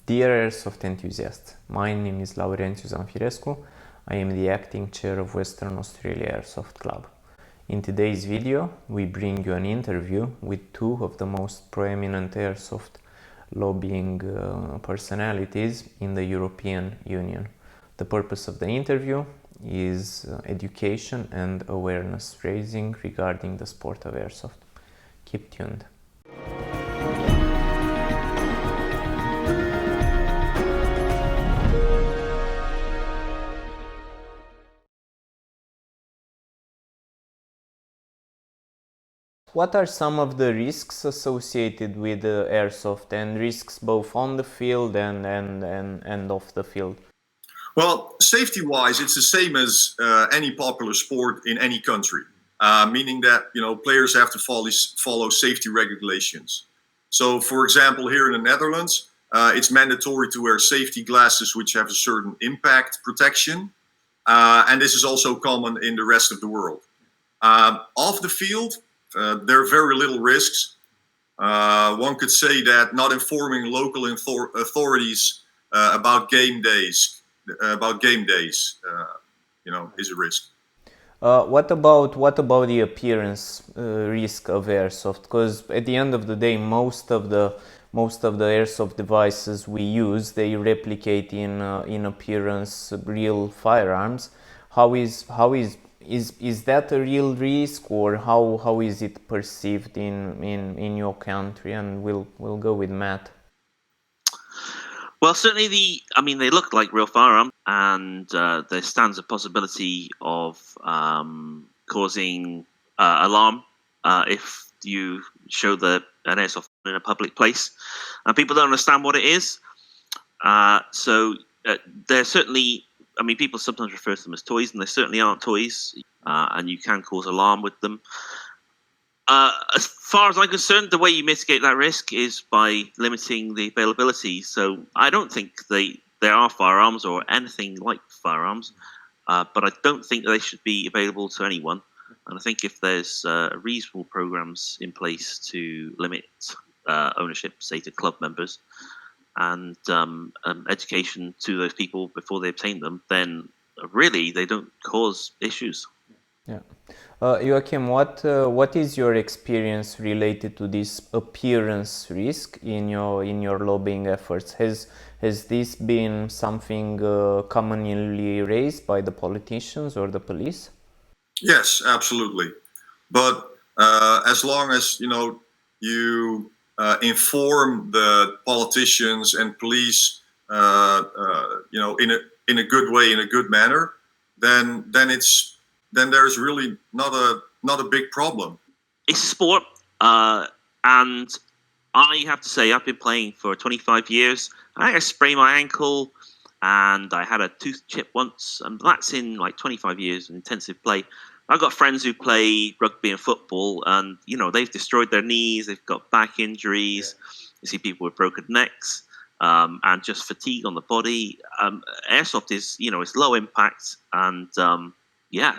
Dear Airsoft enthusiasts, my name is Laurențiu Zanfirescu. I am the acting chair of Western Australia Airsoft Club. In today's video, we bring you an interview with two of the most prominent airsoft lobbying personalities in the European Union. The purpose of the interview is education and awareness raising regarding the sport of airsoft. Keep tuned. What are some of the risks associated with airsoft, and risks both on the field and off the field? Well, safety-wise, it's the same as any popular sport in any country, meaning that players have to follow safety regulations. So, for example, here in the Netherlands, it's mandatory to wear safety glasses which have a certain impact protection, and this is also common in the rest of the world. Off the field, there are very little risks. One could say that not informing local authorities about game days is a risk. What about the appearance risk of airsoft? Because at the end of the day, most of the airsoft devices we use, they replicate in appearance real firearms. How is that a real risk, or how is it perceived in your country? And we'll go with Matt. Well, certainly they look like real firearms, and there stands a possibility of causing alarm if you show an airsoft in a public place, and people don't understand what it is. So they're certainly. People sometimes refer to them as toys, and they certainly aren't toys, and you can cause alarm with them. As far as I'm concerned, the way you mitigate that risk is by limiting the availability. So I don't think they are firearms or anything like firearms, but I don't think they should be available to anyone. And I think if there's reasonable programs in place to limit ownership, say to club members, and education to those people before they obtain them, then really they don't cause issues. Yeah. Joachim, what is your experience related to this appearance risk in your lobbying efforts? Has this been something commonly raised by the politicians or the police? Yes, absolutely. But as long as you inform the politicians and police, in a good way, in a good manner, then there's really not a big problem. It's a sport, and I have to say I've been playing for 25 years. I sprained my ankle, and I had a tooth chip once, and that's in like 25 years of intensive play. I've got friends who play rugby and football, and they've destroyed their knees, they've got back injuries. You see people with broken necks, and just fatigue on the body. Airsoft is, it's low impact, and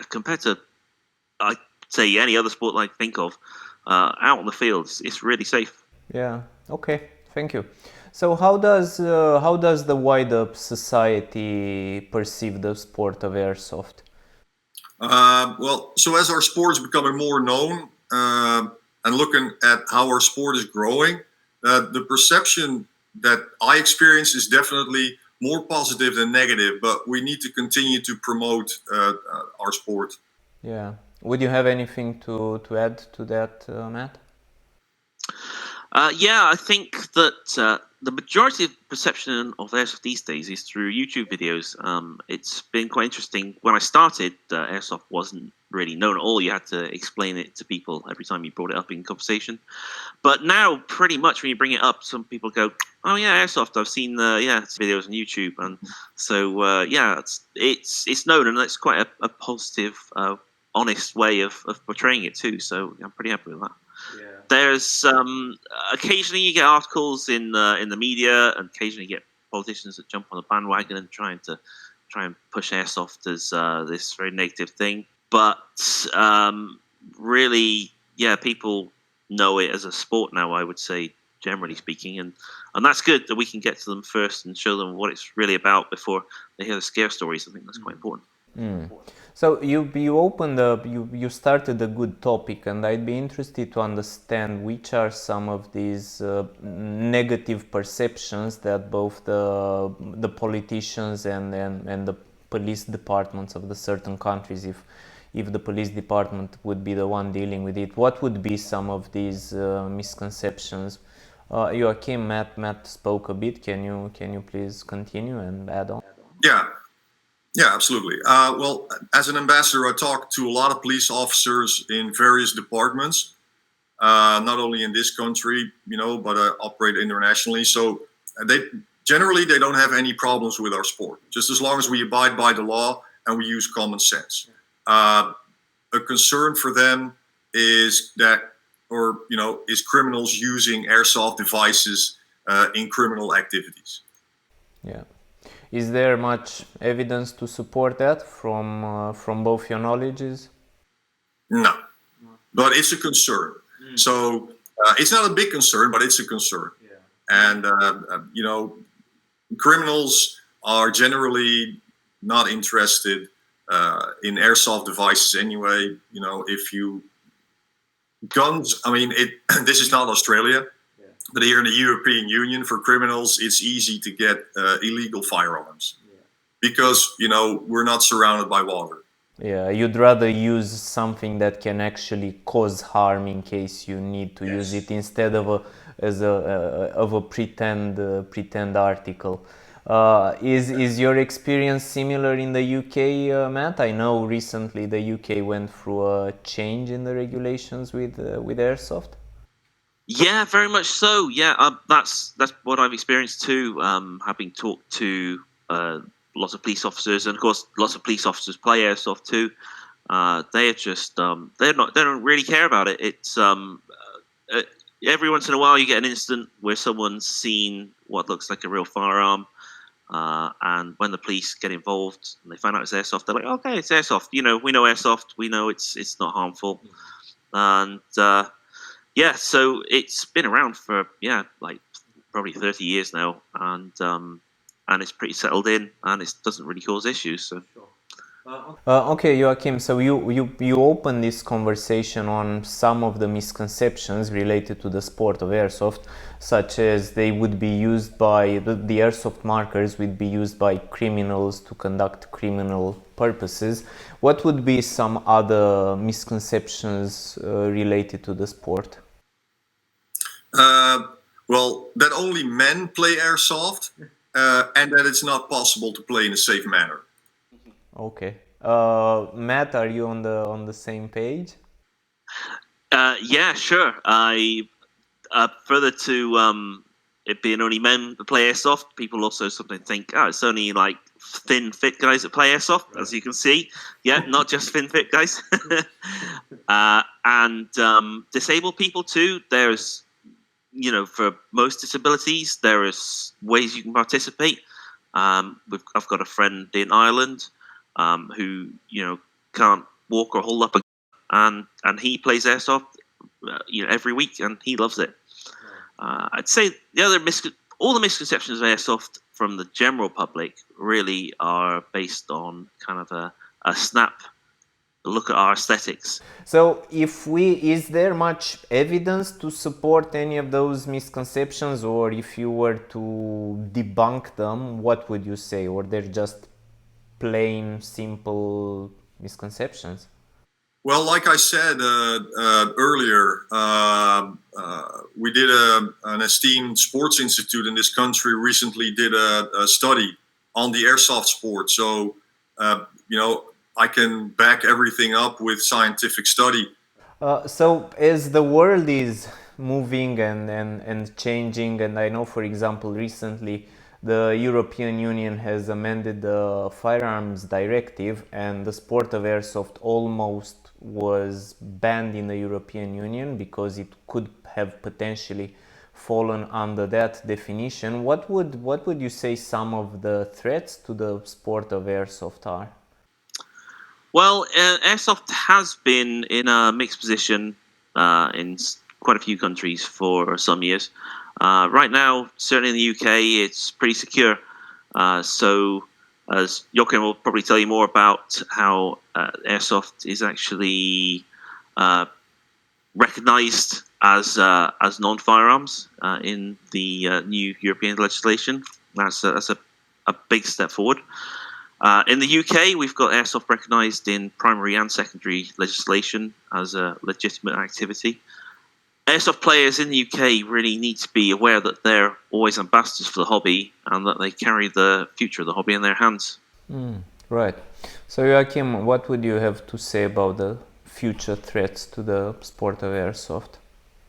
compared to, I'd say, any other sport I think of, out on the field, it's really safe. Yeah. Okay. Thank you. So how does the wider society perceive the sport of airsoft? So as our sport is becoming more known, and looking at how our sport is growing, the perception that I experience is definitely more positive than negative, but we need to continue to promote our sport. Yeah. Would you have anything to add to that, Matt? I think that the majority of perception of airsoft these days is through YouTube videos. It's been quite interesting. When I started, airsoft wasn't really known at all. You had to explain it to people every time you brought it up in conversation. But now, pretty much when you bring it up, some people go, "Oh yeah, airsoft. I've seen videos on YouTube." And so it's known, and it's quite a positive, honest way of portraying it too. So I'm pretty happy with that. Yeah. There's occasionally you get articles in the media, and occasionally you get politicians that jump on the bandwagon and try and push airsoft as this very negative thing. But really, people know it as a sport now, I would say, generally speaking. And and that's good that we can get to them first and show them what it's really about before they hear the scare stories. I think that's quite important. So you started a good topic, and I'd be interested to understand which are some of these negative perceptions that both the politicians and the police departments of the certain countries, if the police department would be the one dealing with it, what would be some of these misconceptions? Joachim, Matt spoke a bit. Can you please continue and add on? Yeah, absolutely. Well, as an ambassador, I talk to a lot of police officers in various departments, not only in this country, but I operate internationally. So they don't have any problems with our sport, just as long as we abide by the law and we use common sense. A concern for them is is criminals using airsoft devices in criminal activities. Yeah. Is there much evidence to support that from both your knowledges? No, but it's a concern. So it's not a big concern, but it's a concern. Yeah. And criminals are generally not interested in airsoft devices anyway. Guns. I mean, this is not Australia. But here in the European Union, for criminals, it's easy to get illegal firearms because, we're not surrounded by water. Yeah, you'd rather use something that can actually cause harm in case you need to use it instead of a pretend article. Is your experience similar in the UK, Matt? I know recently the UK went through a change in the regulations with airsoft. Yeah, very much so. Yeah, that's what I've experienced too. Having talked to lots of police officers, and of course, lots of police officers play airsoft too. They are just they don't really care about it. It's every once in a while you get an incident where someone's seen what looks like a real firearm, and when the police get involved and they find out it's airsoft, they're like, "Okay, it's airsoft. We know airsoft. We know it's not harmful," and yeah, so it's been around for like probably 30 years now, and it's pretty settled in, and it doesn't really cause issues. So. Okay, Joachim. So you open this conversation on some of the misconceptions related to the sport of airsoft, such as they would be used by the airsoft markers would be used by criminals to conduct criminal purposes. What would be some other misconceptions related to the sport? Well, that only men play airsoft, and that it's not possible to play in a safe manner. Okay, Matt, are you on the same page? Yeah, sure. I further to it being only men that play airsoft, people also sometimes think, it's only like thin, fit guys that play airsoft, right. As you can see. Yeah, not just thin, fit guys. And disabled people too. There's for most disabilities, there is ways you can participate. I've got a friend in Ireland who can't walk or hold up a gun, and he plays airsoft every week, and he loves it. I'd say all the misconceptions of airsoft from the general public really are based on kind of a snap look at our aesthetics. So is there much evidence to support any of those misconceptions, or if you were to debunk them, what would you say? Or they're just plain, simple misconceptions? Well, like I said earlier, we did an esteemed sports institute in this country recently did a study on the airsoft sport. So, I can back everything up with scientific study. So as the world is moving and changing, and I know, for example, recently the European Union has amended the firearms directive, and the sport of airsoft almost was banned in the European Union because it could have potentially fallen under that definition. What would you say some of the threats to the sport of airsoft are? Well, airsoft has been in a mixed position in quite a few countries for some years. Right now, certainly in the UK, it's pretty secure. So, as Joachim will probably tell you more about how airsoft is actually recognised as non-firearms in the new European legislation. That's a big step forward. In the UK, we've got airsoft recognised in primary and secondary legislation as a legitimate activity. Airsoft players in the UK really need to be aware that they're always ambassadors for the hobby and that they carry the future of the hobby in their hands. Right. So Joachim, what would you have to say about the future threats to the sport of airsoft?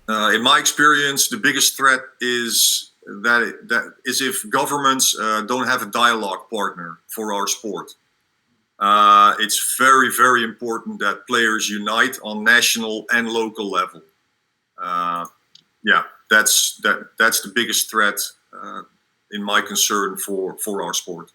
In my experience, the biggest threat is that is if governments don't have a dialogue partner for our sport. It's very, very important that players unite on national and local level. That's the biggest threat in my concern for our sport.